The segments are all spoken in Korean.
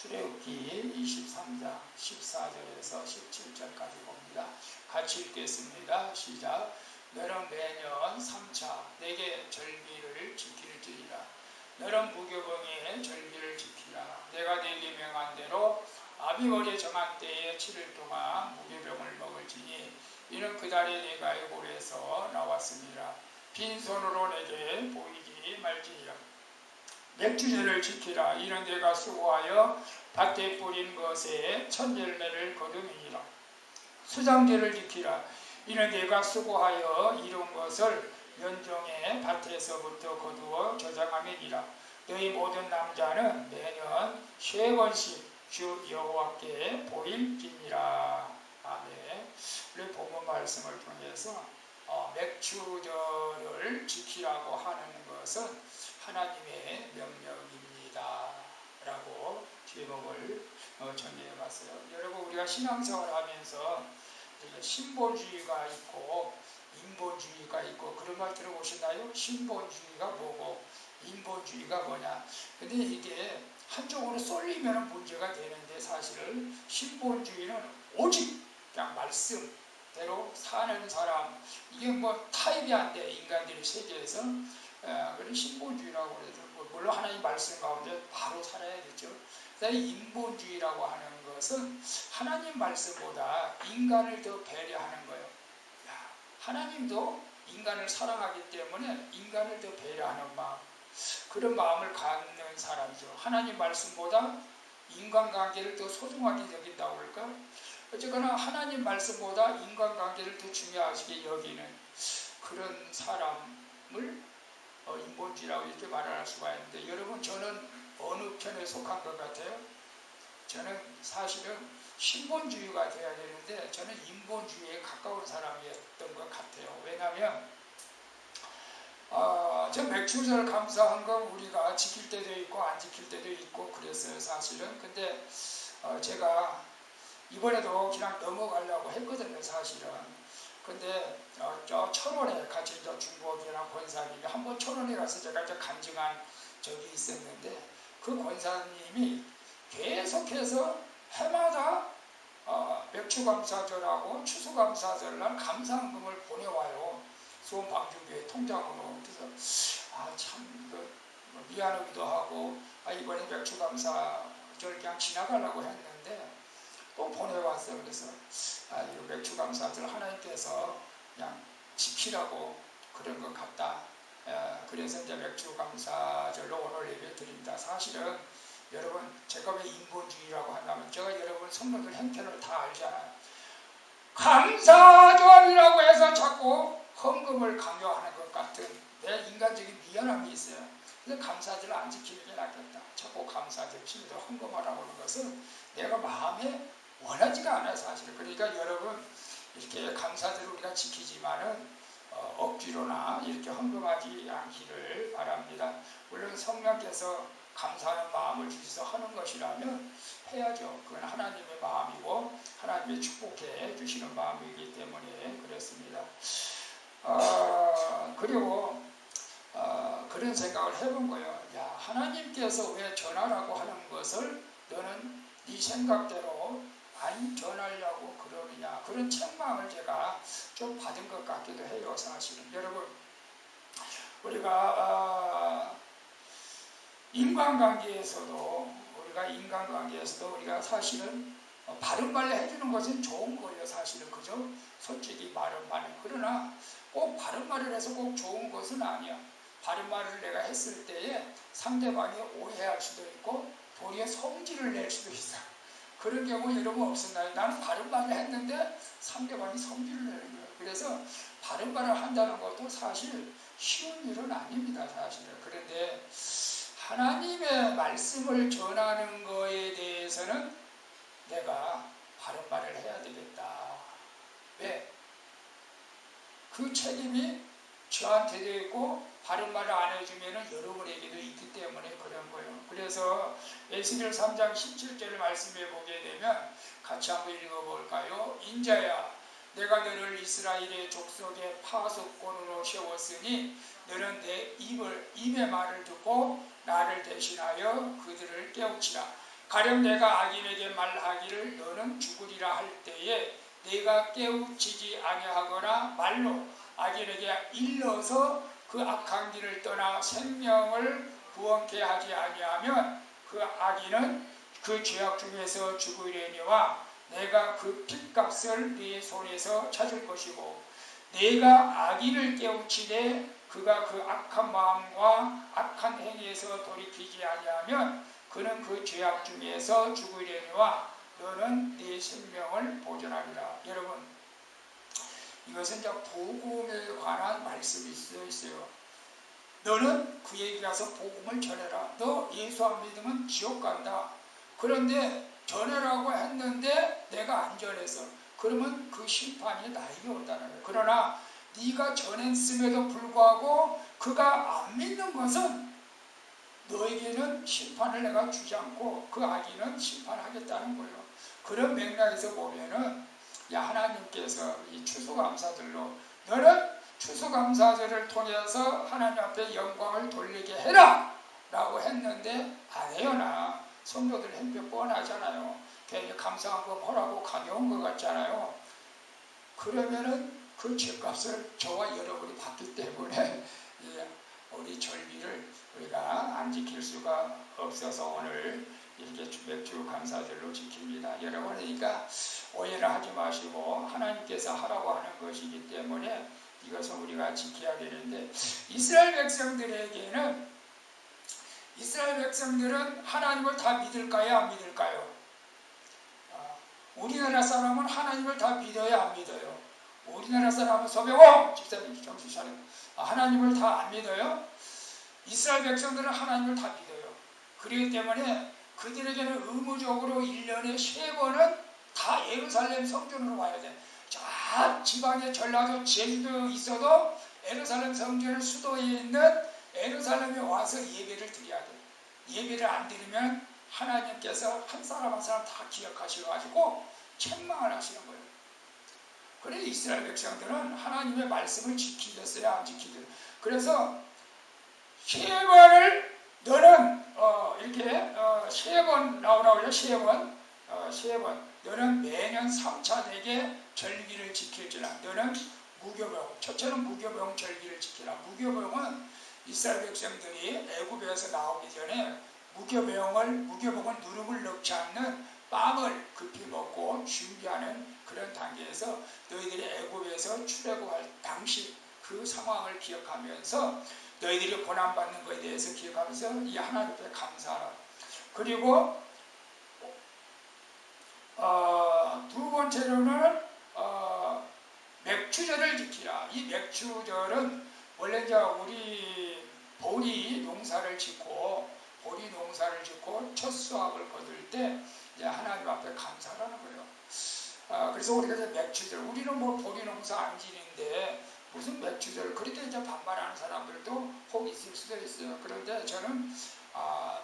출애굽기 23장 14절에서 17절까지 봅니다. 같이 읽겠습니다. 시작. 너는 매년 3차 내게 절기를 지킬지니라. 너는 무교병의 절기를 지키라. 내가 내게 명한 대로 아비월에 정한 때에 7일 동안 무교병을 먹을지니 이는 그 달에 내가 애굽에서 나왔습니다. 빈손으로 내게 보이지 말지니라. 맥주제를 지키라. 이는 내가 수고하여 밭에 뿌린 것에 첫 열매를 거둠이니라. 수장제를 지키라. 이는 내가 수고하여 이룬 것을 연종의 밭에서부터 거두어 저장함이니라. 너희 모든 남자는 매년 3번씩 주 여호와께 보일지니라. 아멘. 우리 본문 말씀을 통해서 맥주절을 지키라고 하는 것은 하나님의 명령입니다 라고 제목을 정리해 봤어요. 여러분, 우리가 신앙생활 하면서 신본주의가 있고 인본주의가 있고 그런 말 들어보셨나요? 신본주의가 뭐고 인본주의가 뭐냐. 근데 이게 한쪽으로 쏠리면 문제가 되는데 사실은 신본주의는 오직 그냥 말씀대로 사는 사람, 이게 뭐 타입이 안 돼. 인간들이 세계에서 그런 신본주의라고 그래서 물론 하나님 말씀 가운데 바로 살아야겠죠. 인본주의라고 하는 것은 하나님 말씀보다 인간을 더 배려하는 거예요. 하나님도 인간을 사랑하기 때문에 인간을 더 배려하는 마음, 그런 마음을 갖는 사람이죠. 하나님 말씀보다 인간관계를 더 소중하게 여긴다고 할까? 어쨌거나 하나님 말씀보다 인간관계를 더 중요하게 여기는 그런 사람을 인본주의라고 이렇게 말할 수가 있는데, 여러분, 저는 어느 편에 속한 것 같아요? 저는 사실은 신본주의가 돼야 되는데 저는 인본주의에 가까운 사람이었던 것 같아요. 왜냐하면 저 맥주절 감사한 건 우리가 지킬 때도 있고 안 지킬 때도 있고 그랬어요, 사실은. 근데 제가 이번에도 그냥 넘어가려고 했거든요, 사실은. 근데 저 철원에 같이 중국이랑 권사님이 한번 철원에 가서 제가 이제 간증한 적이 있었는데, 그 권사님이 계속해서 해마다 맥주감사절하고 추수감사절날 감사헌금을 보내와요. 수원방주교회 통장으로. 그래서 참 미안하기도 하고 이번에 맥주감사절 그냥 지나가려고 했는데 또 보내왔어요. 그래서 이 맥주감사절 하나님께서 그냥 지키라고 그런 것 같다. 그래서 이제 맥주감사절로 오늘 예배 드립니다. 사실은 여러분, 제가 왜 인본주의라고 한다면, 제가 여러분 성도들 형편을 다 알잖아요. 감사절이라고 해서 자꾸 헌금을 강요하는 것 같은 내 인간적인 미안함이 있어요. 그래서 감사절을 안 지키는 게 낫겠다. 자꾸 감사절 치면서 헌금하라고 하는 것은 내가 마음에 원하지가 않아요, 사실은. 그러니까 여러분, 이렇게 감사절을 우리가 지키지만은 억지로나 이렇게 헌금하지 않기를 바랍니다. 물론 성령께서 감사하는 마음을 주셔서 하는 것이라면 해야죠. 그건 하나님의 마음이고 하나님의 축복해 주시는 마음이기 때문에 그렇습니다. 그리고 그런 생각을 해본 거예요. 하나님께서 왜 전하라고 하는 것을 너는 네 생각대로 안 전하려고 그러느냐, 그런 책망을 제가 좀 받은 것 같기도 해요, 사실은. 여러분, 우리가 인간관계에서도 우리가 사실은 바른 말을 해주는 것은 좋은 거예요, 사실은. 그죠? 솔직히 바른 말. 그러나 꼭 바른 말을 해서 꼭 좋은 것은 아니야. 바른 말을 내가 했을 때에 상대방이 오해할 수도 있고 도리어 성질을 낼 수도 있어. 그런 경우 여러분 없었나요? 나는 바른 말을 했는데 상대방이 성질을 내는 거예요. 그래서 바른 말을 한다는 것도 사실 쉬운 일은 아닙니다, 사실은. 그런데 하나님의 말씀을 전하는 거에 대해서는 내가 바른 말을 해야 되겠다. 왜? 그 책임이 저한테도 있고 바른 말을 안 해주면 여러분에게도 있기 때문에 그런 거예요. 그래서 에스겔 3장 17절 말씀해 보게 되면 같이 한번 읽어볼까요? 인자야, 내가 너를 이스라엘의 족속의 파수꾼으로 세웠으니 너는 내 입의 말을 듣고 나를 대신하여 그들을 깨우치라. 가령 내가 악인에게 말하기를 너는 죽으리라 할 때에 내가 깨우치지 아니하거나 말로 악인에게 일러서 그 악한 길을 떠나 생명을 구원케 하지 아니하면 그 악인은 그 죄악 중에서 죽으려니와 내가 그 핏값을 네 손에서 찾을 것이고 내가 악인을 깨우치되 그가 그 악한 마음과 악한 행위에서 돌이키지 아니하면 그는 그 죄악 중에서 죽으려니와 너는 네 생명을 보존하리라. 여러분, 이것은 이제 복음에 관한 말씀이 있어요. 너는 그에게 가서 복음을 전해라. 너 예수 안 믿으면 지옥 간다. 그런데 전해라고 했는데 내가 안 전해서 그러면 그 심판이 나에게 온다는 거예요. 그러나 네가 전했음에도 불구하고 그가 안 믿는 것은 너에게는 심판을 내가 주지 않고 그 악인은 심판하겠다는 거예요. 그런 맥락에서 보면은 하나님께서 이 추수감사절로 너는 추수감사절을 통해서 하나님 앞에 영광을 돌리게 해라 라고 했는데 안 해요. 나 성도들 행패 뻔하잖아요. 괜히 감사한금 하라고 가져온 것 같잖아요. 그러면은 그 죄값을 저와 여러분이 받기 때문에 우리 절기를 우리가 안 지킬 수가 없어서 오늘 이렇게 맥주 감사절로 지킵니다. 여러분, 그러니까 오해를 하지 마시고 하나님께서 하라고 하는 것이기 때문에 이것은 우리가 지켜야 되는데, 이스라엘 백성들은 하나님을 다 믿을까요? 안 믿을까요? 우리나라 사람은 하나님을 다 믿어요? 안 믿어요? 우리나라 사람은 서병호 집사님 정신 차려. 하나님을 다 안 믿어요? 이스라엘 백성들은 하나님을 다 믿어요. 그렇기 때문에 그들에게는 의무적으로 1년에 3번은 다 예루살렘 성전으로 와야 돼. 저 지방에 전라도 제주도 있어도 예루살렘 성전을 수도에 있는 예루살렘에 와서 예배를 드려야 돼. 예배를 안 드리면 하나님께서 한 사람 한 사람 다 기억하셔가지고 책망을 하시는 거예요. 그래 이스라엘 백성들은 하나님의 말씀을 지키겠어요? 안 지키겠어요? 그래서 3번을 너는 이렇게 3번 나오라고 해요. 3번 너는 매년 3차 되게 절기를 지킬지라. 너는 무교병, 첫째는 무교병 절기를 지키라. 무교병은 이스라엘 백성들이 애굽에서 나오기 전에 무교병은 누름을 넣지 않는 빵을 급히 먹고 준비하는 그런 단계에서 너희들이 애굽에서 출애굽할 당시 그 상황을 기억하면서 너희들이 고난받는 것에 대해서 기억하면서 이 하나님 앞에 감사하라. 그리고 두 번째로는 맥추절을 지키라. 이 맥추절은 원래 이제 우리 보리 농사를 짓고 첫 수확을 거둘 때 이제 하나님 앞에 감사하라는 거예요. 그래서 우리가 이제 맥추절, 우리는 뭐 보리 농사 안 지는데 무슨 맥추절, 그렇게 이제 반발하는 사람들도 혹 있을 수도 있어요. 그런데 저는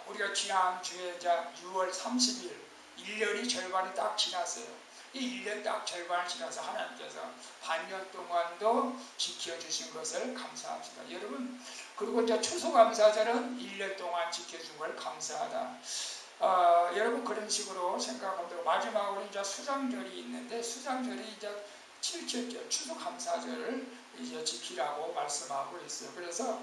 우리가 지난주에 이제 6월 30일 1년이 절반이 딱 지났어요. 이 1년 딱 절반을 지나서 하나님께서 반년 동안도 지켜주신 것을 감사합니다. 여러분, 그리고 이제 추수감사절은 1년 동안 지켜준 걸 감사하다. 여러분 그런 식으로 생각하면 되고, 마지막으로 이제 수장절이 있는데 수장절이 이제 7절째 추수감사절을 이제 지키라고 말씀하고 있어요. 그래서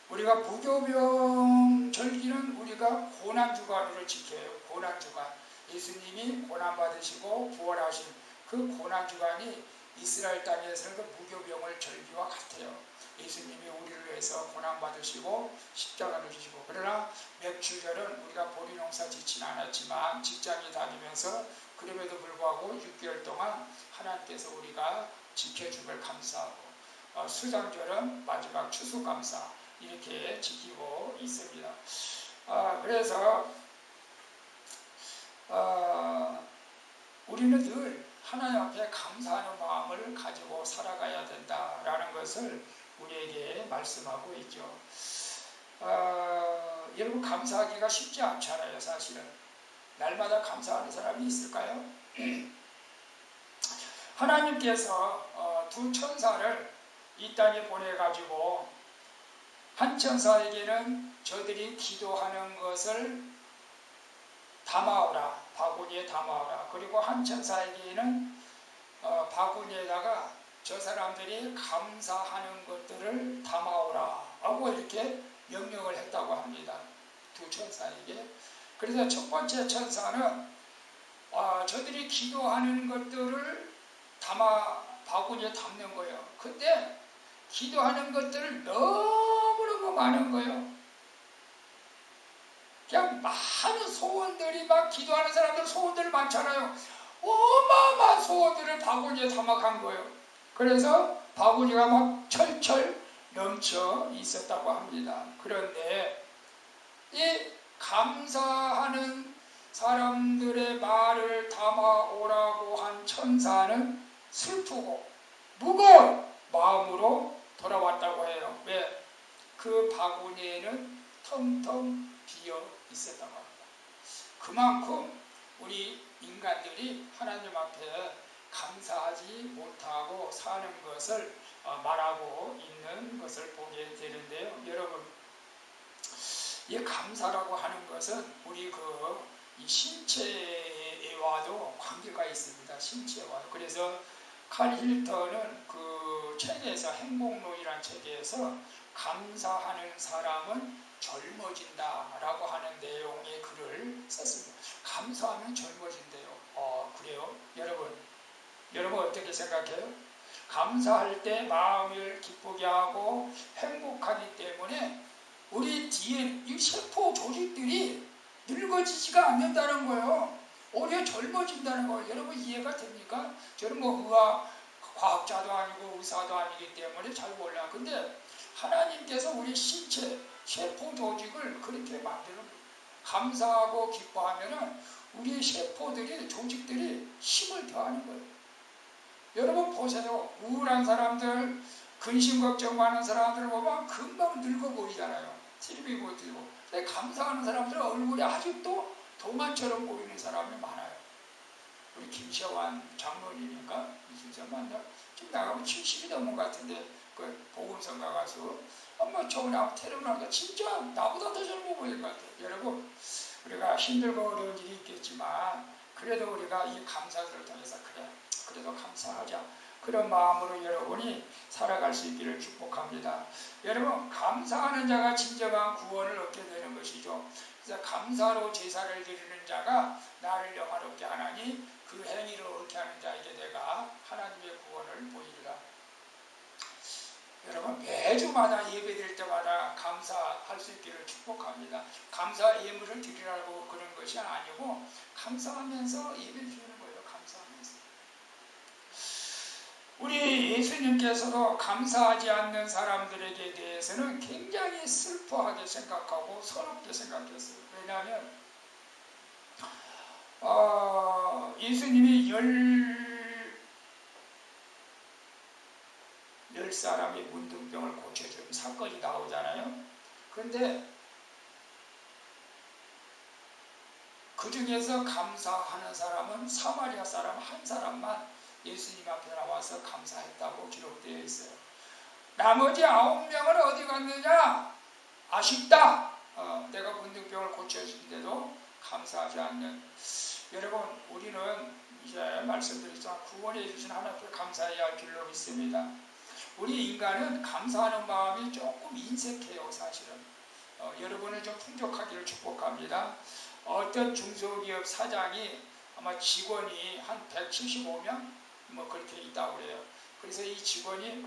우리가 무교병 절기는 우리가 고난주간으로 지켜요. 고난주간. 예수님이 고난받으시고 부활하신 그 고난주간이 이스라엘 땅에서는 그 무교병을 절기와 같아요. 예수님이 우리를 위해서 고난받으시고 십자가를 지시고. 그러나 맥추절은 우리가 보리 농사 짓지는 않았지만 직장에 다니면서 그럼에도 불구하고 6개월 동안 하나님께서 우리가 지켜준 걸 감사하고, 수장절은 마지막 추수감사 이렇게 지키고 있습니다. 그래서 우리는 늘 하나님 앞에 감사하는 마음을 가지고 살아가야 된다라는 것을 우리에게 말씀하고 있죠. 여러분, 감사하기가 쉽지 않잖아요. 사실은 날마다 감사하는 사람이 있을까요? 하나님께서 두 천사를 이 땅에 보내가지고 한 천사에게는 저들이 기도하는 것을 다 담아오라. 바구니에 담아오라. 그리고 한 천사에게는 바구니에다가 저 사람들이 감사하는 것들을 담아오라 하고 이렇게 명령을 했다고 합니다. 두 천사에게. 그래서 첫 번째 천사는 저들이 기도하는 것들을 바구니에 담는 거예요. 근데 기도하는 것들을 너무너무 많은 거예요. 그냥 많은 소원들이 막 기도하는 사람들 소원들 많잖아요. 어마어마한 소원들을 바구니에 담아간 거예요. 그래서 바구니가 막 철철 넘쳐 있었다고 합니다. 그런데 이 감사하는 사람들의 말을 담아오라고 한 천사는 슬프고 무거운 마음으로 돌아왔다고 해요. 왜? 그 바구니에는 텅텅 비어 있었다고 합니다. 그만큼 우리 인간들이 하나님 앞에 감사하지 못하고 사는 것을 말하고 있는 것을 보게 되는데요. 여러분, 이 감사라고 하는 것은 우리 이 신체와도 관계가 있습니다. 신체와. 그래서 칼 힐턴은 그 책에서 행복론이라는 책에서 감사하는 사람은 젊어진다라고 하는 내용의 글을 썼습니다. 감사하면 젊어진대요. 그래요? 여러분 어떻게 생각해요? 감사할 때 마음을 기쁘게 하고 행복하기 때문에 우리 뒤에 이 세포 조직들이 늙어지지가 않는다는 거예요. 오히려 젊어진다는 거예요. 여러분 이해가 됩니까? 저는 의학 과학자도 아니고 의사도 아니기 때문에 잘 몰라요. 근데 하나님께서 우리 신체 세포 조직을 그렇게 만드는 거예요. 감사하고 기뻐하면은 우리 세포들이 조직들이 힘을 더하는 거예요. 여러분 보세요. 우울한 사람들, 근심 걱정 많은 사람들 보면 금방 늙어 보이잖아요. TV 보고. 근데 감사하는 사람들은 얼굴이 아직도 동안처럼 보이는 사람이 많아요. 우리 김시환 장로님인가? 진짜 맞나? 지금 나가면 70이 넘은 것 같은데 그 보금성 가가서 엄마 저번에 테레비나니까 진짜 나보다 더 젊어 보일 것 같아요. 여러분 우리가 힘들고 어려운 일이 있겠지만 그래도 우리가 이 감사들을 통해서 그래도 감사하자. 그런 마음으로 여러분이 살아갈 수 있기를 축복합니다. 여러분 감사하는 자가 진정한 구원을 얻게 되는 것이죠. 그래서 감사로 제사를 드리는 자가 나를 영화롭게 하나니 그 행위를 옳게 하는 자에게 내가 하나님의 구원을 보이리라. 여러분 매주마다 예배드릴 때마다 감사할 수 있기를 축복합니다. 감사 예물을 드리라고 그런 것이 아니고 감사하면서 예배 드리는 거예요. 감사하면서. 우리 예수님께서도 감사하지 않는 사람들에게 대해서는 굉장히 슬퍼하게 생각하고 서럽게 생각했어요. 왜냐하면 예수님이 열 사람의 문둥병을 고쳐주는 사건이 나오잖아요. 그런데 그 중에서 감사하는 사람은 사마리아 사람 한 사람만 예수님 앞에 나와서 감사했다고 기록되어 있어요. 나머지 9명은 어디 갔느냐? 아쉽다. 내가 문둥병을 고쳐주는데도 감사하지 않는. 여러분 우리는 이제 말씀드렸지만 구원해 주신 하나님께 감사해야 할 길로 있습니다. 우리 인간은 감사하는 마음이 조금 인색해요. 사실은. 여러분을 좀 풍족하기를 축복합니다. 어떤 중소기업 사장이 아마 직원이 한 175명 그렇게 있다고 그래요. 그래서 이 직원이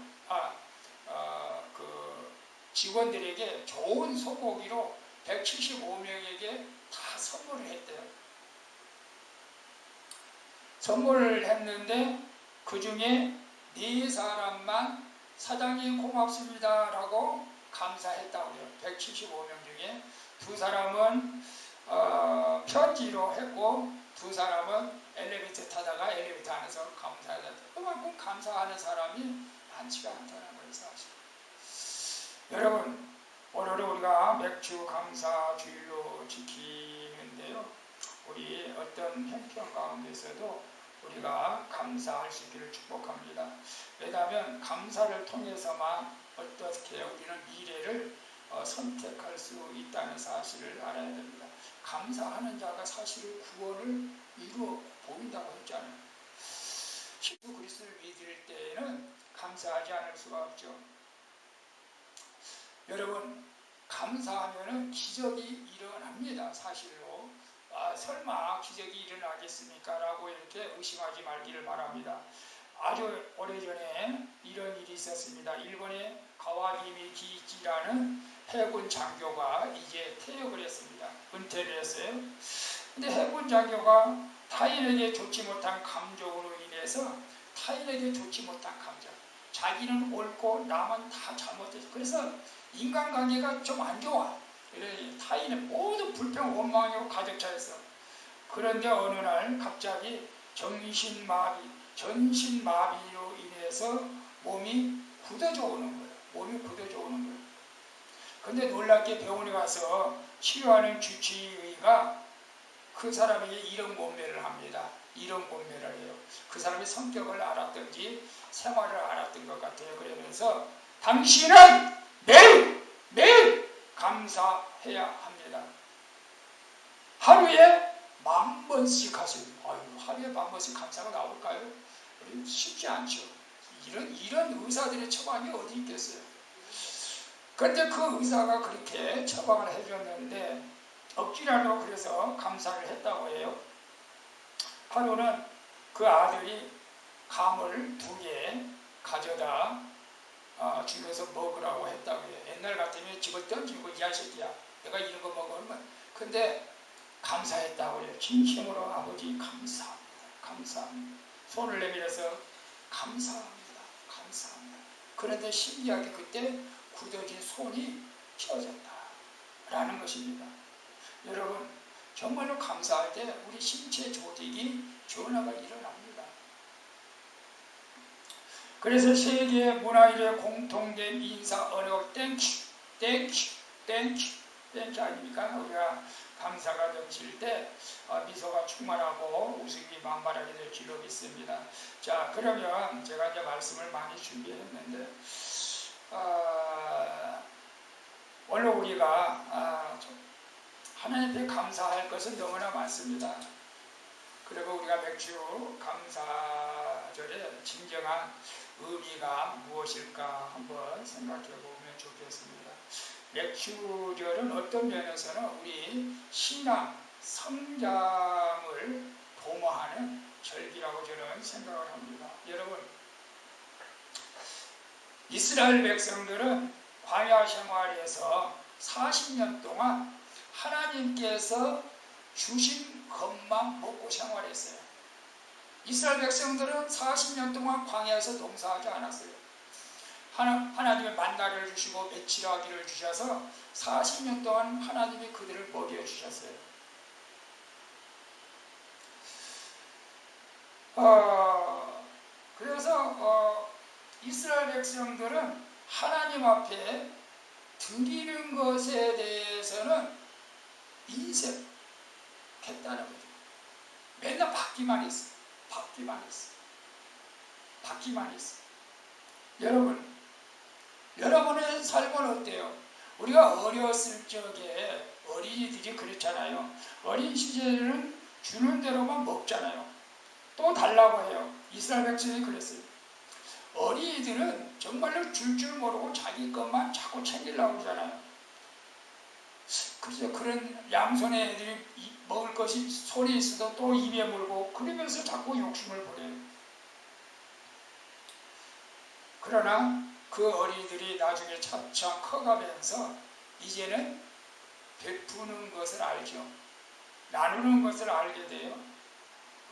직원들에게 좋은 소고기로 175명에게 다 선물을 했대요. 선물을 했는데 그 중에 4사람만 사장님 고맙습니다 라고 감사했다고 해요. 175명 중에 2사람은 편지로 했고 2사람은 엘리베이터 타다가 엘리베이터 안에서 감사했다. 그만큼 감사하는 사람이 많지가 않다는 거예요. 사실. 여러분 오늘은 우리가 맥주 감사 주일로 지키는데요. 우리 어떤 형편 가운데서도 우리가 감사할 수 있기를 축복합니다. 왜냐하면 감사를 통해서만 어떻게 우리는 미래를 선택할 수 있다는 사실을 알아야 됩니다. 감사하는 자가 사실 구원을 이루어 보인다고 했잖아요. 예수 그리스도를 믿을 때에는 감사하지 않을 수가 없죠. 여러분, 감사하면은 기적이 일어납니다. 사실로. 설마 기적이 일어나겠습니까? 라고 이렇게 의심하지 말기를 바랍니다. 아주 오래전에 이런 일이 있었습니다. 일본의 가와기미 기이치라는 해군 장교가 이제 퇴역을 했습니다. 은퇴를 했어요. 근데 해군 장교가 타인에게 좋지 못한 감정으로 인해서 타인에게 좋지 못한 감정, 자기는 옳고 남은 다 잘못했어. 그래서 인간관계가 좀 안 좋아. 타인의 모든 불평 원망으로 가득 차 있어. 그런데 어느 날 갑자기 전신마비로 인해서 몸이 굳어져 오는 거예요. 몸이 굳어져 오는 거예요. 근데 놀랍게 병원에 가서 치료하는 주치의가 그 사람에게 이런 권면을 합니다. 이런 권면을 해요. 그 사람의 성격을 알았든지 생활을 알았던 것 같아요. 그러면서 당신은 매일 감사해야 합니다. 하루에 10,000번씩 하세요. 하루에 10,000번씩 감사가 나올까요? 쉽지 않죠. 이런 의사들의 처방이 어디 있겠어요. 그런데 그 의사가 그렇게 처방을 해줬는데 억지라도 그래서 감사를 했다고 해요. 하루는 그 아들이 감을 2개 가져다 주면서 먹으라고 했다고 해요. 옛날 같으면 집어 던지고 이 자식이야, 내가 이런 거 먹으면. 근데 감사했다고 해요. 진심으로 아버지 감사합니다. 감사합니다. 손을 내밀어서 감사합니다. 감사합니다. 그런데 신기하게 그때 굳어진 손이 펴졌다 라는 것입니다. 여러분, 정말로 감사할 때 우리 신체 조직이 변화가 일어납니다. 그래서 세계 문화일의 공통된 인사 언어가 땡큐 아닙니까? 우리가 감사가 넘칠 때 미소가 충만하고 웃음이 만발하게 될 줄로 믿습니다. 자, 그러면 제가 이제 말씀을 많이 준비했는데 오늘 우리가 하나님께 감사할 것은 너무나 많습니다. 그리고 우리가 맥주 감사절의 진정한 의미가 무엇일까 한번 생각해 보면 좋겠습니다. 맥주절은 어떤 면에서는 우리 신앙 성장을 도모하는 절기라고 저는 생각을 합니다. 여러분, 이스라엘 백성들은 광야 생활에서 40년 동안 하나님께서 주신 것만 먹고 생활했어요. 이스라엘 백성들은 40년 동안 광야에서 농사하지 않았어요. 하나님의 만나를 주시고 메추라기를 주셔서 40년 동안 하나님이 그들을 먹여주셨어요. 그래서 이스라엘 백성들은 하나님 앞에 드리는 것에 대해서는 인색했다는 거죠. 맨날 받기만 했어. 여러분의 삶은 어때요? 우리가 어렸을 적에 어린이들이 그렇잖아요. 어린 시절에는 주는 대로만 먹잖아요. 또 달라고 해요. 이스라엘 백성이 그랬어요. 어린이들은 정말로 줄 모르고 자기 것만 자꾸 챙기려고 그러잖아요. 그래서 그런 양손에 애들이 먹을 것이 손에 있어도 또 입에 물고 그러면서 자꾸 욕심을 부려요. 그러나 그 어린이들이 나중에 차차 커가면서 이제는 베푸는 것을 알죠. 나누는 것을 알게 돼요.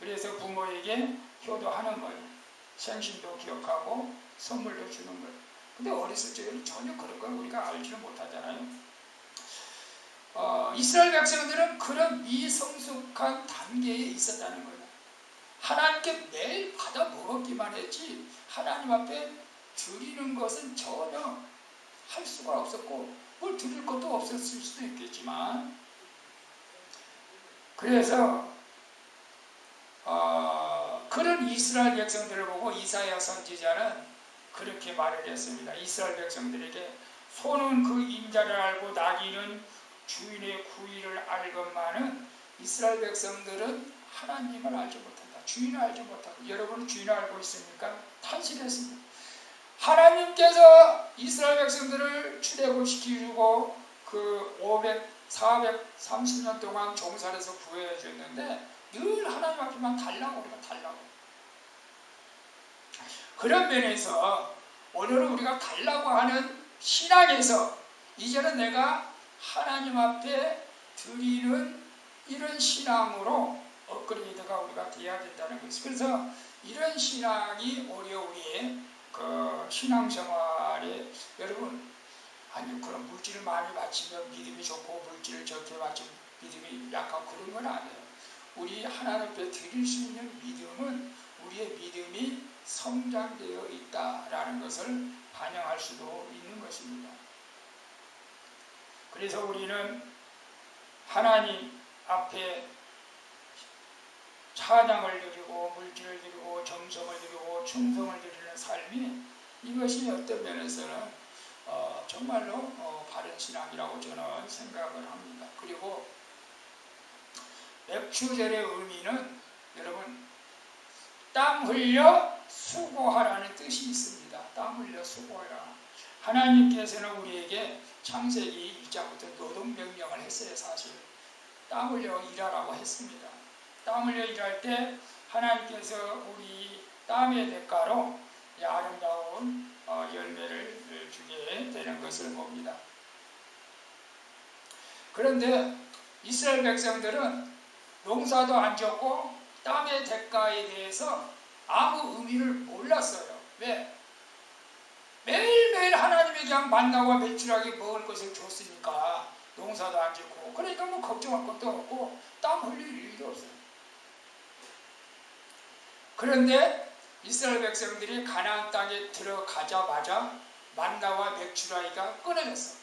그래서 부모에게 효도하는 거예요. 생신도 기억하고 선물도 주는 거예요. 근데 어렸을 적에는 전혀 그런 걸 우리가 알지는 못하잖아요. 이스라엘 백성들은 그런 미성숙한 단계에 있었다는 거예요. 하나님께 매일 받아 먹었기만 했지 하나님 앞에 드리는 것은 전혀 할 수가 없었고 뭘 드릴 것도 없었을 수도 있겠지만, 그래서 그런 이스라엘 백성들을 보고 이사야 선지자는 그렇게 말을 했습니다. 이스라엘 백성들에게 소는 그 임자를 알고 나귀는 주인의 구의를 알건만은 이스라엘 백성들은 하나님을 알지 못한다. 주인을 알지 못하고. 여러분은 주인을 알고 있습니까? 탄식했습니다. 하나님께서 이스라엘 백성들을 출애굽시키고 그 430년 동안 종살에서 구해해 줬는데 늘 하나님 앞에만 달라고 우리가 달라고. 그런 면에서 오늘은 우리가 달라고 하는 신앙에서 이제는 내가 하나님 앞에 드리는 이런 신앙으로 업그레이드가 우리가 돼야 된다는 것이죠. 그래서 이런 신앙이 오히려 우리의 그 신앙생활에 여러분 아니 그런 물질을 많이 바치면 믿음이 좋고 물질을 적게 바치면 믿음이 약하고 그런 건 아니에요. 우리 하나님 앞에 드릴 수 있는 믿음은 우리의 믿음이 성장되어 있다라는 것을 반영할 수도 있는 것입니다. 그래서 우리는 하나님 앞에 찬양을 드리고 물질을 드리고 정성을 드리고 충성을 드리는 삶이 이것이 어떤 면에서는 정말로 바른 신앙이라고 저는 생각을 합니다. 그리고 맥주절의 의미는 여러분 땀 흘려 수고하라는 뜻이 있습니다. 땀 흘려 수고하라. 하나님께서는 우리에게 창세기 1장부터 노동명령을 했어요. 사실 땀 흘려 일하라고 했습니다. 땀 흘려 일할 때 하나님께서 우리 땀의 대가로 아름다운 열매를 주게 되는 것을 봅니다. 그런데 이스라엘 백성들은 농사도 안 짓고 땀의 대가에 대해서 아무 의미를 몰랐어요. 왜? 매일매일 하나님이 그냥 만나와 매출하게 먹을 것을 줬으니까 농사도 안 짓고 그러니까 뭐 걱정할 것도 없고 땀 흘릴 일도 없어요. 그런데 이스라엘 백성들이 가나안 땅에 들어가자마자 만나와 맥주라기가 끊어졌어.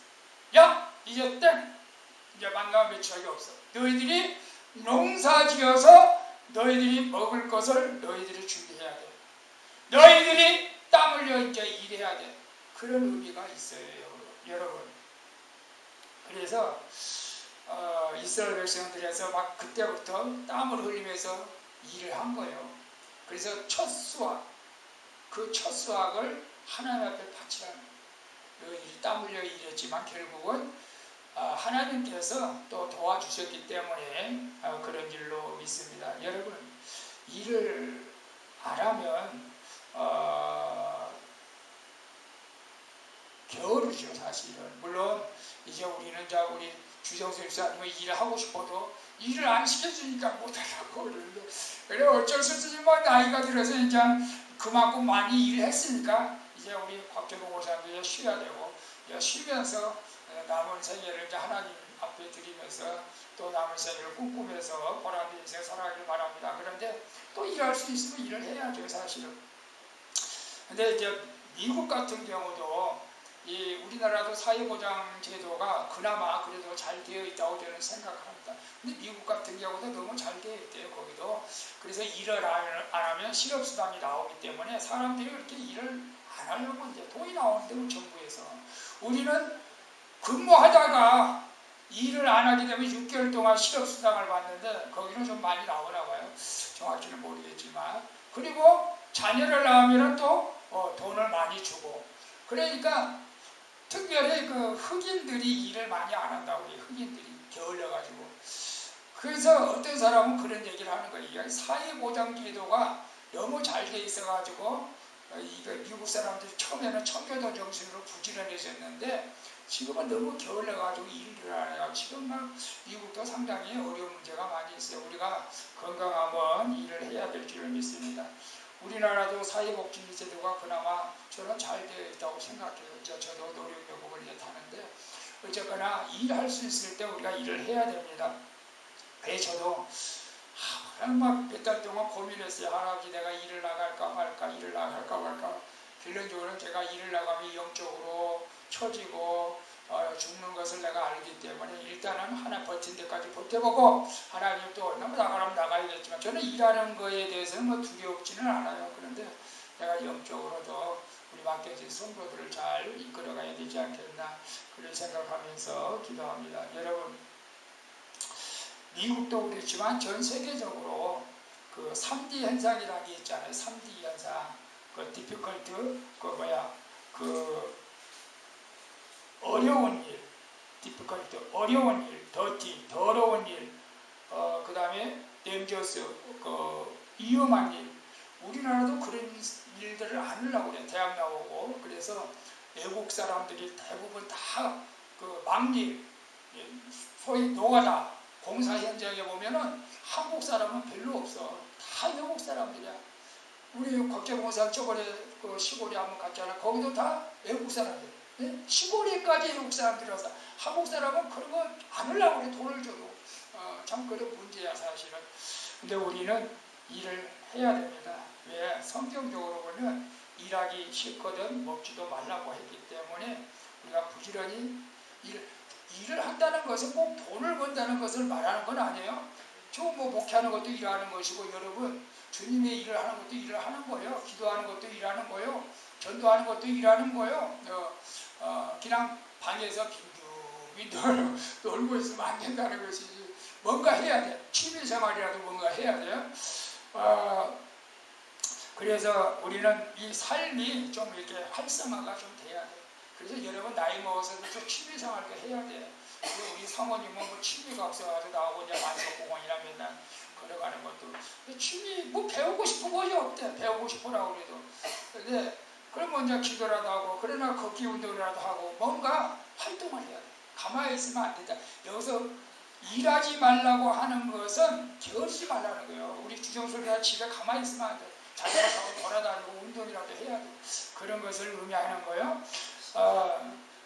야 이제 땡! 이제 만나와 맥주라기 없어. 너희들이 농사지어서 너희들이 먹을 것을 너희들이 준비해야 돼. 너희들이 땀 흘려 이제 일해야 돼. 그런 의미가 있어요, 여러분. 그래서 이스라엘 백성들에서 막 그때부터 땀을 흘리면서 일을 한 거예요. 그래서 첫 수확, 그 첫 수확을 하나님 앞에 바치라는 거예요. 너희들이 땀 흘려 일했지만 결국은 하나님께서 또 도와주셨기 때문에 그런 일로 믿습니다. 여러분, 일을 안 하면 게으르죠, 사실은. 물론 이제 우리는 우리 주정수 집사님은 일을 하고 싶어도 일을 안 시켜주니까 못하려고 그러는데 그래 어쩔 수 없이 뭐 나이가 들어서 이제 그만큼 많이 일을 했으니까 이제 우리 곽재봉 목사님도 쉬어야 되고 쉬면서 남은 생애를 이제 하나님 앞에 드리면서 또 남은 생애를 꿈꾸면서 보람된 인생 살아가길 바랍니다. 그런데 또 일할 수 있으면 일을 해야죠, 사실은. 근데 이제 미국 같은 경우도 이 우리나라도 사회보장 제도가 그나마 그래도 잘 되어 있다고 저는 생각합니다. 근데 미국 같은 경우도 너무 잘 되어 있대요, 거기도. 그래서 일을 안 하면 실업수당이 나오기 때문에 사람들이 그렇게 일을 안 하려고 이제 돈이 나오는데 뭐 정부에서. 우리는 근무하다가 일을 안 하게 되면 6개월 동안 실업수당을 받는데 거기는 좀 많이 나오나 봐요. 정확히는 모르겠지만. 그리고 자녀를 낳으면 또 돈을 많이 주고. 그러니까 특별히 그 흑인들이 일을 많이 안 한다고 그래요. 흑인들이 게을러가지고. 그래서 어떤 사람은 그런 얘기를 하는 거예요. 사회보장제도가 너무 잘 돼 있어가지고 미국 사람들이 처음에는 청교도 정신으로 부지런해졌는데 지금은 너무 게을러가지고 일을 안 해요. 지금 막 미국도 상당히 어려운 문제가 많이 있어요. 우리가 건강하면 일을 해야 될 줄을 믿습니다. 우리나라도 사회복지제도가 그나마 저는 잘 되어 있다고 생각해요. 이제 저도 노령요금을 이제 타는데 어쨌거나 일할 수 있을 때 우리가 일을 해야 됩니다. 그래서 저도 막 몇 달 동안 고민했어요. 하나님 내가 일을 나갈까 말까 일을 나갈까 말까. 결론적으로는 제가 일을 나가면 영적으로 처지고 죽는 것을 내가 알기 때문에 일단은 하나 버틴 데까지 버텨보고 하나님 또 너무 나가라면 나가야겠지만 저는 일하는 거에 대해서는 뭐 두렵지는 않아요. 그런데 내가 영적으로도 우리 맡겨진 성도들을 잘 이끌어가야 되지 않겠나 그런 생각하면서 기도합니다. 여러분, 미국도 그렇지만 전 세계적으로 그 3D 현상이라는 게 있잖아요. 3D 현상. 그 difficult, 어려운 일, difficult, 어려운 일, dirty, 더러운 일, 그 다음에 dangerous, 위험한 일. 우리나라도 그런 일들을 안 하려고 그래. 대학 나오고. 그래서 외국 사람들이 대부분 다 그 막일, 소위 노가다, 공사 현장에 보면은 한국 사람은 별로 없어. 다 외국 사람들이야. 우리 국제공사 저번에 그 시골에 한번 갔잖아. 거기도 다 외국 사람들. 네? 시골에까지 외국 사람들이라서 한국 사람은 그런 거 안 하려고 그래. 돈을 줘도. 참 그런 문제야 사실은. 근데 우리는 일을 해야 됩니다. 왜? 성경적으로 보면 일하기 싫거든 먹지도 말라고 했기 때문에 우리가 부지런히 일을 한다는 것은 꼭 돈을 번다는 것을 말하는 건 아니에요. 저 뭐 목회하는 것도 일하는 것이고, 여러분 주님의 일을 하는 것도 일을 하는 거예요. 기도하는 것도 일하는 거예요. 전도하는 것도 일하는 거예요. 그냥 방에서 빈둥빈둥 놀고 있으면 안 된다는 것이지. 뭔가 해야 돼. 취미생활이라도 뭔가 해야 돼요. 그래서 우리는 이 삶이 좀 이렇게 활성화가 좀 돼야 돼. 그래서 여러분 나이 먹어서도 좀 취미생활도 해야 돼. 우리 사모님은 뭐 취미가 없어가지고 나오고 이제 만석공원이나 맨날 걸어가는 것도. 근데 취미 뭐 배우고 싶은 것이 없대. 배우고 싶으라고 그래도. 근데 그러면 이제 기도라도 하고, 그러나 걷기 운동이라도 하고 뭔가 활동을 해야 돼. 가만히 있으면 안 된다. 여기서 일하지 말라고 하는 것은 게으르지 말라는 거예요. 우리 주정술이나 집에 가만히 있으면 안 돼. 자전거 타고 돌아다니고 운동이라도 해야 돼. 그런 것을 의미하는 거예요.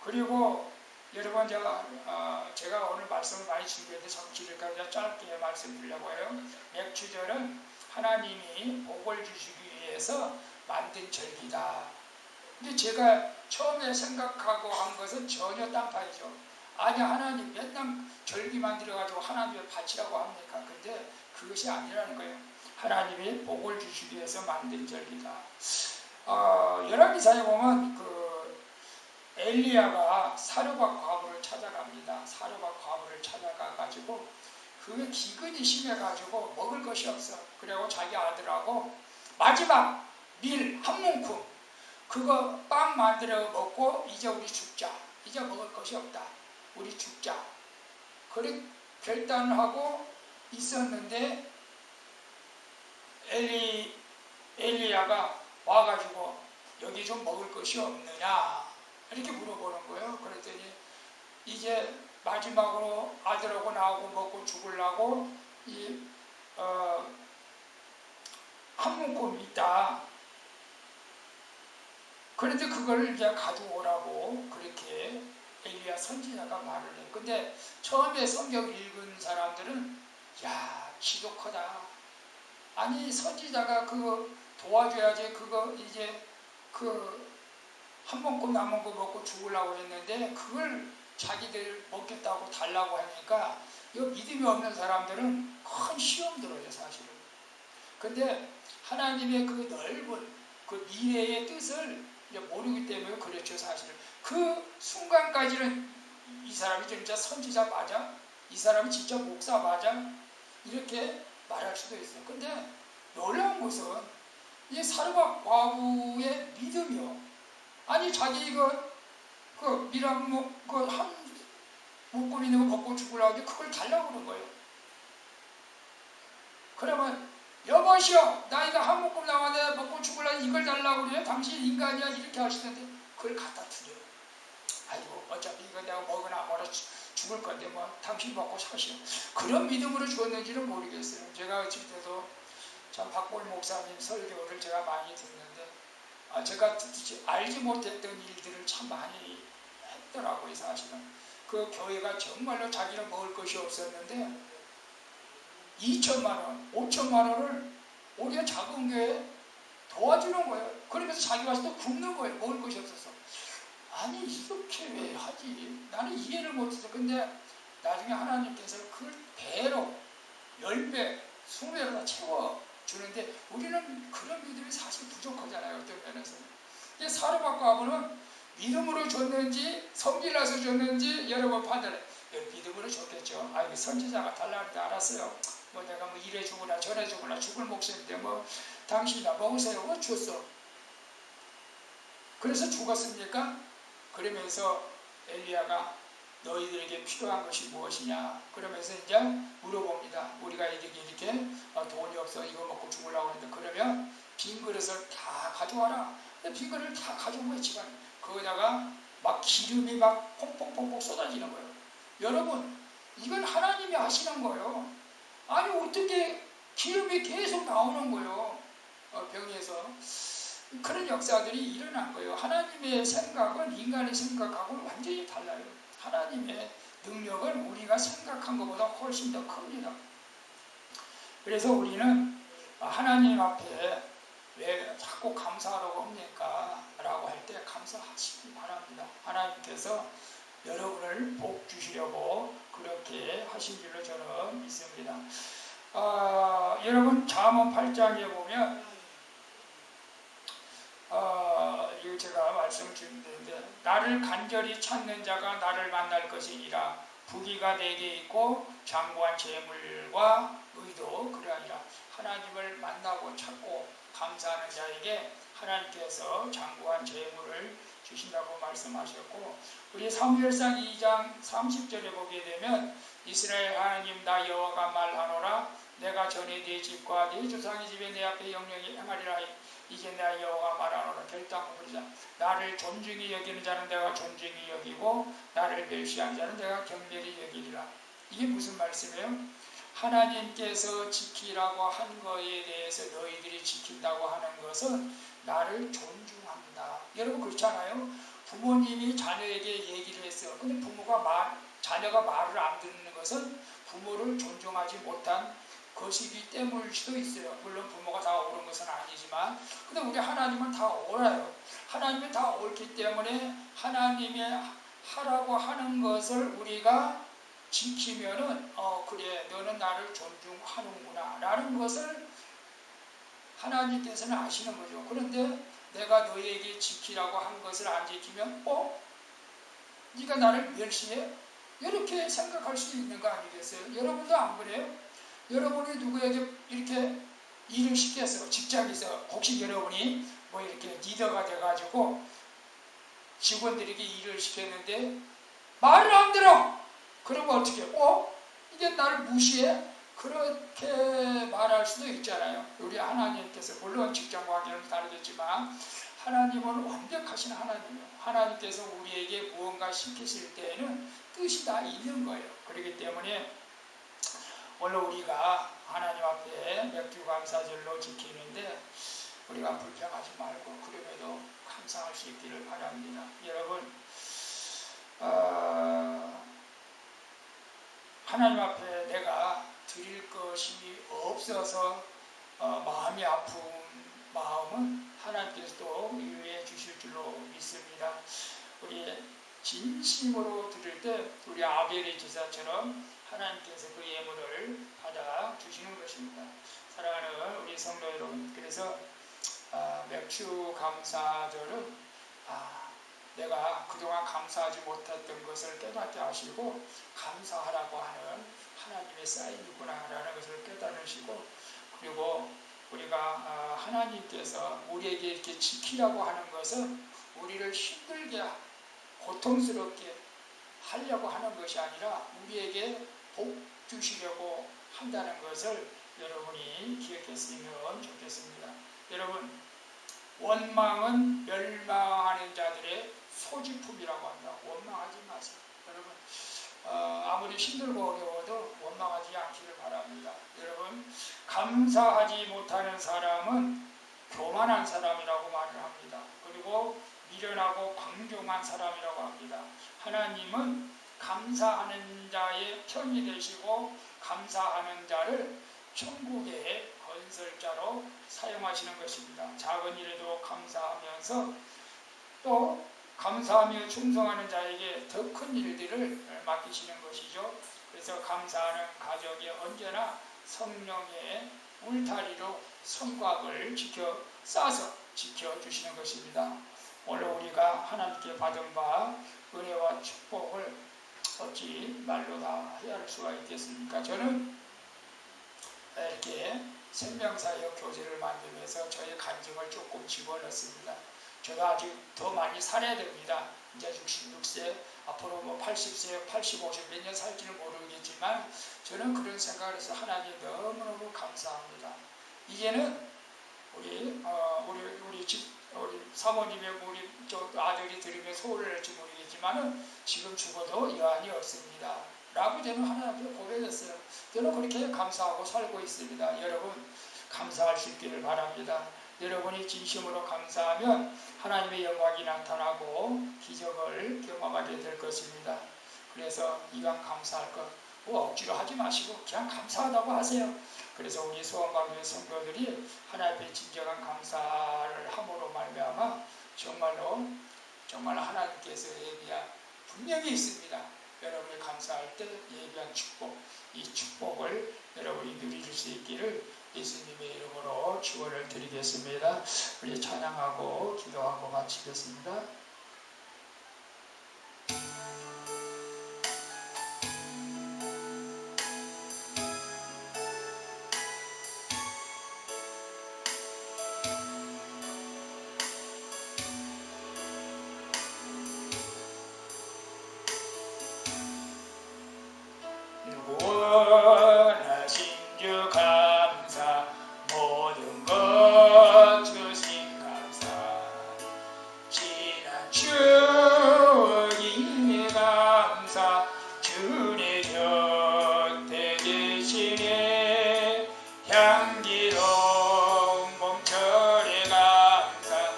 그리고 여러분 제가 오늘 말씀을 많이 준비해서 자꾸 길을까 짧게 말씀드리려고 해요. 맥주절은 하나님이 복을 주시기 위해서 만든 절기다. 근데 제가 처음에 생각하고 한 것은 전혀 딴판이죠. 아니, 하나님 맨날 절기 만들어가지고 하나님의 바치라고 합니까? 근데 그것이 아니라는 거예요. 하나님이 복을 주시기 위해서 만든 절기다. 열왕기사에 보면 엘리야가 사르밧 과부를 찾아갑니다. 사르밧 과부를 찾아가가지고 그게 기근이 심해가지고 먹을 것이 없어. 그리고 자기 아들하고 마지막 밀 한 문큼 그거 빵 만들어 먹고 이제 우리 죽자. 이제 먹을 것이 없다. 우리 죽자. 그렇게 결단을 하고 있었는데 엘리야가 와가지고 여기 좀 먹을 것이 없느냐 이렇게 물어보는 거예요. 그랬더니 이제 마지막으로 아들하고 나하고 먹고 죽으려고 한 문금 있다. 그런데 그걸 이제 가져오라고 그렇게 엘리야 선지자가 말을 해. 근데 처음에 성경 읽은 사람들은 야, 기도 크다. 아니, 선지자가 그거 도와줘야지. 그거 이제 한 번끔 남은 거 먹고 죽으려고 했는데 그걸 자기들 먹겠다고 달라고 하니까 이 믿음이 없는 사람들은 큰 시험 들어요, 사실은. 근데 하나님의 그 넓은 그 미래의 뜻을 이제 모르기 때문에 그렇죠, 사실은. 그 순간까지는 이 사람이 진짜 선지자 맞아? 이 사람이 진짜 목사 맞아? 이렇게 말할 수도 있어요. 근데 놀라운 것은 이 사르밧 과부의 믿음이요. 아니, 자기 미람 한 묶음 있는 거 먹고 죽으려고 하는데 그걸 달라고 그런 거예요. 그러면 여보시오, 나 이거 한 묶음 나왔는데 먹고 죽으려고 이걸 달라고 그래요? 당신 인간이야? 이렇게 하시는데 그걸 갖다 드려요. 아이고, 어차피 이거 내가 먹으나 뭐라 죽을 건데 뭐 당신 먹고 사시오. 그런 믿음으로 주었는지는 모르겠어요. 제가 어찌 때도 참 박볼 목사님 설교를 제가 많이 듣는데 제가 알지 못했던 일들을 참 많이 했더라고요. 사실은 그 교회가 정말로 자기는 먹을 것이 없었는데 2천만 원, 5천만 원을 우리가 작은 교회에 도와주는 거예요. 그러면서 자기 와서 또 굶는 거예요. 먹을 것이 없어서. 아니, 이렇게 왜 하지? 나는 이해를 못해서. 근데 나중에 하나님께서 그 배로 10배, 20배로 다 채워주는데 우리는 그런 믿음이 사실 부족하잖아요. 어떤 면에서는. 이게 사로잡고 하면은 믿음으로 줬는지 성질나서 줬는지 여러분 판단해. 믿음으로 줬겠죠. 아, 이게 선지자가 달라는 줄 알았어요. 뭐 내가 뭐 이래 주거나 저래 주거나 죽을 목숨인데 뭐 당신이나 먹으세요. 뭐 줬어. 그래서 죽었습니까? 그러면서 엘리야가 너희들에게 필요한 것이 무엇이냐? 그러면서 이제 물어봅니다. 우리가 이렇게 돈이 없어 이거 먹고 죽으려고 하는데 그러면 빈 그릇을 다 가져와라. 빈 그릇을 다 가져온 거예요. 집안에. 거기다가 막 기름이 막 퐁퐁퐁퐁 쏟아지는 거예요. 여러분, 이건 하나님이 하시는 거예요. 아니 어떻게 기름이 계속 나오는 거예요. 병에서. 그런 역사들이 일어난 거예요. 하나님의 생각은 인간의 생각하고 완전히 달라요. 하나님의 능력은 우리가 생각한 것보다 훨씬 더 큽니다. 그래서 우리는 하나님 앞에 왜 자꾸 감사하라고 합니까? 라고 할 때 감사하시기 바랍니다. 하나님께서 여러분을 복 주시려고 그렇게 하신 줄로 저는 믿습니다. 여러분 잠언 8장에 보면 이거 제가 말씀드리는데 나를 간절히 찾는 자가 나를 만날 것이니라. 부귀가 내게 있고 장구한 재물과 의도 그러하니라. 하나님을 만나고 찾고 감사하는 자에게 하나님께서 장구한 재물을 주신다고 말씀하셨고, 우리 사무엘상 2장 30절에 보게 되면 이스라엘 하나님 나 여호와가 말하노라. 내가 전에 네 집과 네 조상의 집에 내 앞에 영영히 행하리라. 이제 내 여호와가 말하노라. 결단하고 그러자. 나를 존중히 여기는 자는 내가 존중히 여기고 나를 멸시하는 자는 내가 경멸히 여기리라. 이게 무슨 말씀이에요? 하나님께서 지키라고 한 거에 대해서 너희들이 지킨다고 하는 것은 나를 존중한다. 여러분 그렇잖아요. 부모님이 자녀에게 얘기를 했어요. 근데 자녀가 말을 안 듣는 것은 부모를 존중하지 못한 것이기 때문일 수도 있어요. 물론 부모가 다 옳은 것은 아니지만, 근데 우리 하나님은 다 옳아요. 하나님은 다 옳기 때문에 하나님의 하라고 하는 것을 우리가 지키면은 그래 너는 나를 존중하는구나 라는 것을 하나님께서는 아시는 거죠. 그런데 내가 너에게 지키라고 한 것을 안 지키면 네가 나를 멸시해? 이렇게 생각할 수 있는 거 아니겠어요? 여러분도 안 그래요? 여러분이 누구에게 이렇게 일을 시켜서 직장에서 혹시 여러분이 뭐 이렇게 리더가 돼가지고 직원들에게 일을 시켰는데 말을 안 들어! 그러면 어떻게 해요? 이게 나를 무시해? 그렇게 말할 수도 있잖아요. 우리 하나님께서 물론 직장 관계는 다르겠지만 하나님은 완벽하신 하나님이에요. 하나님께서 우리에게 무언가 시키실 때에는 뜻이 다 있는 거예요. 그렇기 때문에 오늘 우리가 하나님 앞에 맥주감사절로 지키는데 우리가 불평하지 말고 그럼에도 감사할 수 있기를 바랍니다. 여러분 하나님 앞에 내가 드릴 것이 없어서 마음이 아픈 마음은 하나님께서도 위로해 주실 줄로 믿습니다. 우리 진심으로 드릴 때 우리 아벨의 제사처럼 하나님께서 그 예물을 받아 주시는 것입니다. 사랑하는 우리 성도 여러분, 그래서 맥주 감사절은 내가 그동안 감사하지 못했던 것을 깨닫게 하시고 감사하라고 하는 하나님의 사인이구나 라는 것을 깨달으시고, 그리고 우리가 하나님께서 우리에게 이렇게 지키라고 하는 것은 우리를 힘들게 고통스럽게 하려고 하는 것이 아니라 우리에게 복 주시려고 한다는 것을 여러분이 기억했으면 좋겠습니다. 여러분, 원망은 멸망하는 자들의 소지품이라고 한다. 원망하지 마세요. 여러분, 아무리 힘들고 어려워도 원망하지 않기를 바랍니다. 여러분, 감사하지 못하는 사람은 교만한 사람이라고 말을 합니다. 그리고 미련하고 광종한 사람이라고 합니다. 하나님은 감사하는 자의 편이 되시고 감사하는 자를 천국의 건설자로 사용하시는 것입니다. 작은 일에도 감사하면서 또 감사하며 충성하는 자에게 더 큰 일들을 맡기시는 것이죠. 그래서 감사하는 가족이 언제나 성령의 울타리로 성곽을 쌓아서 지켜주시는 것입니다. 오늘 우리가 하나님께 받은 바 은혜와 축복을 어찌 말로 다 헤아릴 수가 있겠습니까? 저는 이렇게 생명사역 교재를 만들면서 저의 간증을 조금 집어넣습니다. 저도 아직 더 많이 살아야 됩니다. 이제 66세, 앞으로 뭐 80세, 80, 50 몇 년 살지는 모르겠지만 저는 그런 생각을 해서 하나님 너무너무 감사합니다. 이제는 우리 사모님의 우리 아들이 들으면 소원을 할지 모르겠지만은 지금 죽어도 여한이 없습니다. 라고 저는 하나님께 고백했어요. 저는 그렇게 감사하고 살고 있습니다. 여러분 감사할 수 있기를 바랍니다. 여러분이 진심으로 감사하면 하나님의 영광이 나타나고 기적을 경험하게 될 것입니다. 그래서 이왕 감사할 것 억지로 하지 마시고 그냥 감사하다고 하세요. 그래서 우리 소원방교회 성도들이 하나님의 진정한 감사를 함으로 말미암아 정말 하나님께서 예비한 분명히 있습니다. 여러분이 감사할 때 예비한 축복, 이 축복을 여러분이 누리실 수 있기를 예수님의 이름으로 축원을 드리겠습니다. 우리 찬양하고 기도하고 마치겠습니다. 원하신 주 감사, 모든 것 주신 감사, 지난 추억이 감사, 주의 곁에 계시네, 향기로운 봄철에 감사,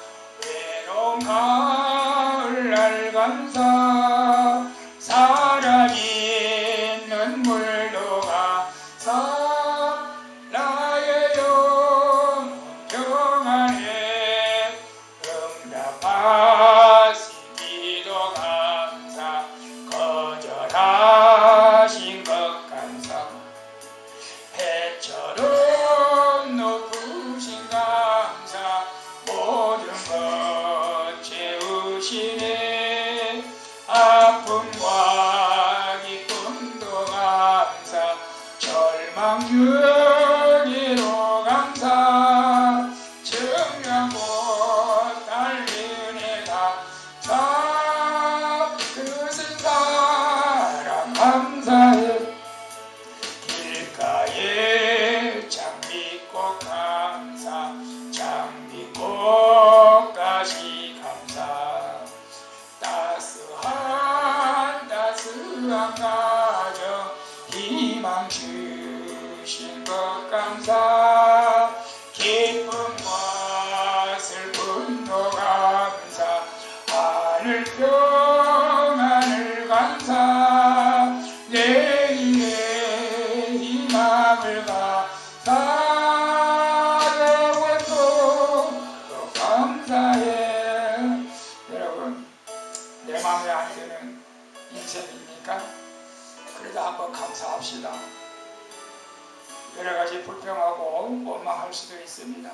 외로운 가을날 감사, 사라지는 물도 감사, 나의 영혼 평안에 응답하신 기도 감사, 거절하신 것 감사, 배처럼 높으신 감사, 모든 것 채우시네, 아픔과 기쁨도 감사, 절망 중에도 감사, 청량 못할 은혜 감사, 그것은 사랑 감사해, 길가에 장미꽃 감사, 장미꽃까지 감사, 따스한 가정 희망 주신 것 감사, 기쁨과 슬픔도 감사, 하늘 평안을 감사, 내일의 희망을 감사, 영원토록 감사해. 여러분 내 마음에 안 드는 인생입니까? 그래도 한번 감사합시다. 여러가지 불평하고 원망할 수도 있습니다.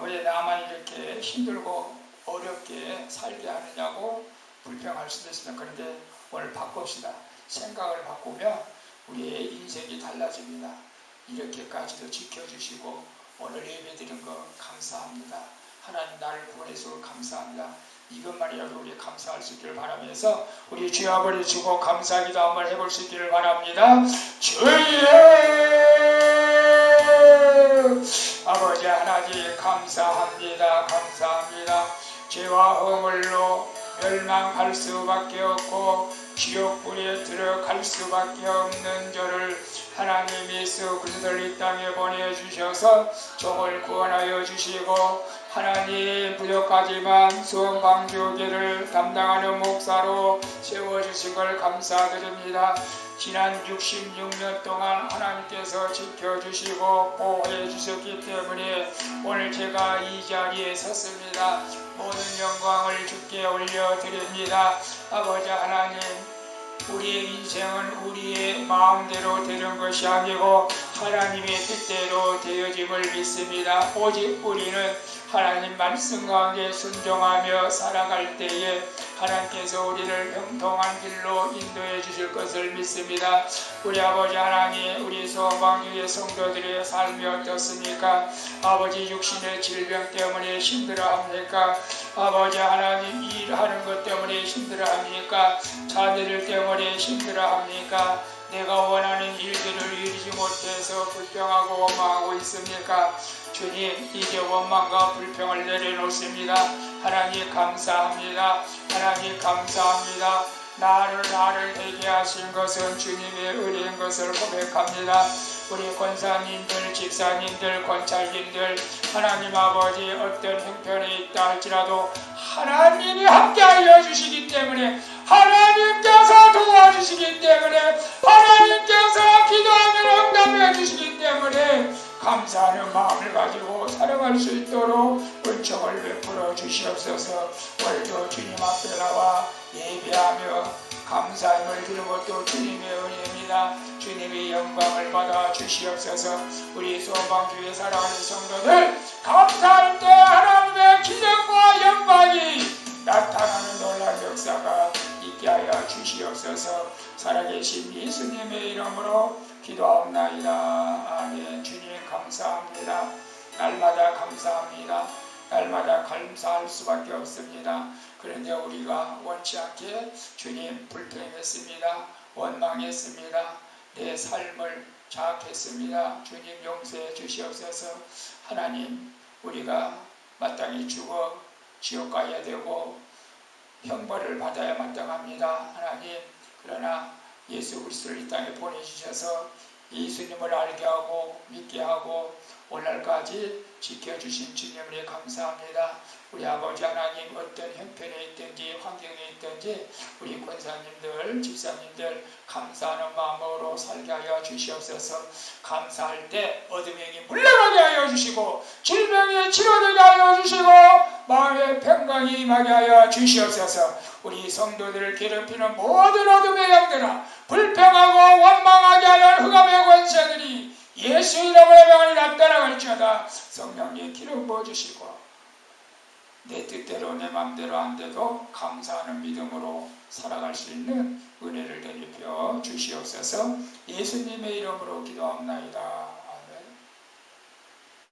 왜 나만 이렇게 힘들고 어렵게 살게 하느냐고 불평할 수도 있습니다. 그런데 오늘 바꿉시다. 생각을 바꾸면 우리의 인생이 달라집니다. 이렇게까지도 지켜주시고 오늘 예배드린 거 감사합니다. 하나님 나를 구원해서 감사합니다. 이것만이라도 우리 감사할 수 있기를 바라면서 우리 주여 아버지 주고 감사기도 한번 해볼 수 있기를 바랍니다. 주여 아버지 하나님 감사합니다. 감사합니다. 죄와 허물로 멸망할 수밖에 없고 지옥불에 들어갈 수밖에 없는 저를 하나님 예수 그리스도를 이 땅에 보내주셔서 종을 구원하여 주시고 하나님 부족하지만 소원방주교를 담당하는 목사로 세워주신 걸 감사드립니다. 지난 66년 동안 하나님께서 지켜주시고 보호해 주셨기 때문에 오늘 제가 이 자리에 섰습니다. 모든 영광을 주께 올려드립니다. 아버지 하나님, 우리의 인생은 우리의 마음대로 되는 것이 아니고 하나님의 뜻대로 되어짐을 믿습니다. 오직 우리는 하나님 말씀 가운데 순종하며 살아갈 때에 하나님께서 우리를 형통한 길로 인도해 주실 것을 믿습니다. 우리 아버지 하나님, 우리 소망교회 성도들의 삶이 어떻습니까? 아버지 육신의 질병 때문에 힘들어합니까? 아버지 하나님 일하는 것 때문에 힘들어합니까? 자녀들 때문에 힘들어합니까? 내가 원하는 일들을 이루지 못해서 불평하고 원망하고 있습니까? 주님, 이제 원망과 불평을 내려놓습니다. 하나님 감사합니다. 하나님 감사합니다. 나를 되게 하신 것은 주님의 은혜인 것을 고백합니다. 우리 권사님들, 집사님들, 권찰님들, 하나님 아버지 어떤 형편에 있다 할지라도 하나님이 함께하여 주시기 때문에, 하나님께서 도와주시기 때문에, 하나님께서 기도하면 응답해 주시기 때문에 감사하는 마음을 가지고 살아갈 수 있도록 은총을 베풀어 주시옵소서. 오늘도 주님 앞에 나와 예배하며 감사함을 드리는 것도 주님의 은혜입니다. 주님의 영광을 받아 주시옵소서. 우리 소망교회 사랑하는 성도들, 감사할 때 하나님의 기적과 영광이 나타나는 놀라운 역사가 있게 하여 주시옵소서. 살아계신 예수님의 이름으로 기도하옵나이다. 아멘. 주님 감사합니다. 날마다 감사합니다. 날마다 감사할 수밖에 없습니다. 그런데 우리가 원치 않게 주님 불평했습니다. 원망했습니다. 내 삶을 자학했습니다. 주님 용서해 주시옵소서. 하나님, 우리가 마땅히 죽어 지옥 가야 되고 형벌을 받아야 마땅합니다. 하나님, 그러나 예수 그리스도를 이 땅에 보내주셔서 예수님을 알게 하고 믿게 하고 오늘까지 지켜주신 주님을 감사합니다. 우리 아버지 하나님, 어떤 형편에 있든지 환경에 있든지 우리 권사님들, 집사님들 감사하는 마음으로 살게 하여 주시옵소서. 감사할 때 어둠의 영이 물러가게 하여 주시고 질병이 치료되게 하여 주시고 마음의 평강이 임하게 하여 주시옵소서. 우리 성도들을 괴롭히는 모든 어둠의 영들아, 불평하고 원망하게 하는 흑암의 권세들이 예수 이름으로 명하니 떠나갈지어다. 성령님 기름 부어주시고 내 뜻대로 내 맘대로 안 돼도 감사하는 믿음으로 살아갈 수 있는 은혜를 내리켜 주시옵소서. 예수님의 이름으로 기도합나이다.